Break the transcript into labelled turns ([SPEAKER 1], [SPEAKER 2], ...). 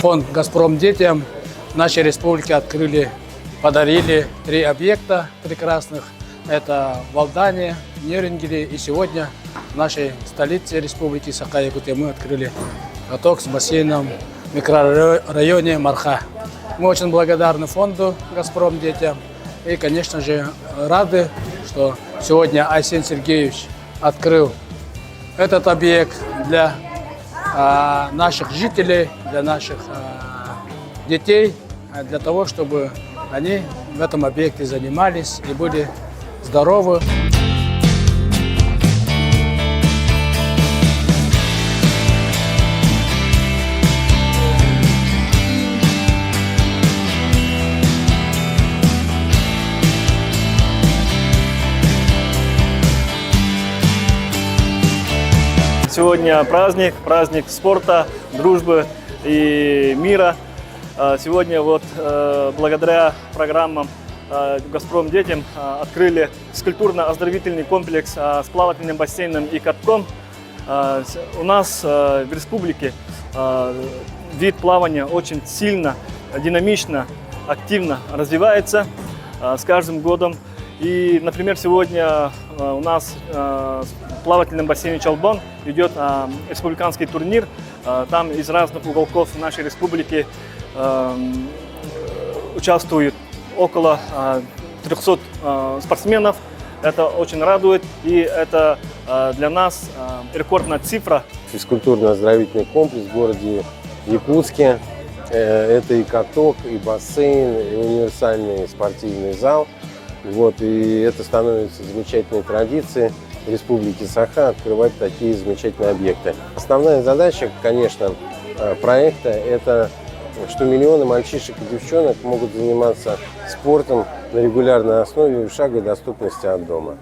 [SPEAKER 1] фонд «Газпром детям» в нашей республике подарили 3 объекта прекрасных. Это в Алдане, Нерюнгеле и сегодня в нашей столице республики Саха-Якутия мы открыли каток с бассейном в микрорайоне Марха. Мы очень благодарны фонду «Газпром детям» и, конечно же, рады, что сегодня Айсен Сергеевич открыл этот объект для наших жителей, для наших детей, для того, чтобы они в этом объекте занимались и были здоровы.
[SPEAKER 2] Сегодня праздник спорта, дружбы и мира. Сегодня благодаря программам «Газпром детям» открыли физкультурно-оздоровительный комплекс с плавательным бассейном и катком. У нас в республике вид плавания очень сильно, динамично, активно развивается с каждым годом. И, например, сегодня у нас в плавательном бассейне Чалбон идет республиканский турнир. Там из разных уголков нашей республики участвует около 300 спортсменов. Это очень радует, и это для нас рекордная цифра.
[SPEAKER 3] Физкультурно-оздоровительный комплекс в городе Якутске. Это и каток, и бассейн, и универсальный спортивный зал. И это становится замечательной традицией в Республике Саха открывать такие замечательные объекты. Основная задача, конечно, проекта – это что миллионы мальчишек и девчонок могут заниматься спортом на регулярной основе в шаговой доступности от дома.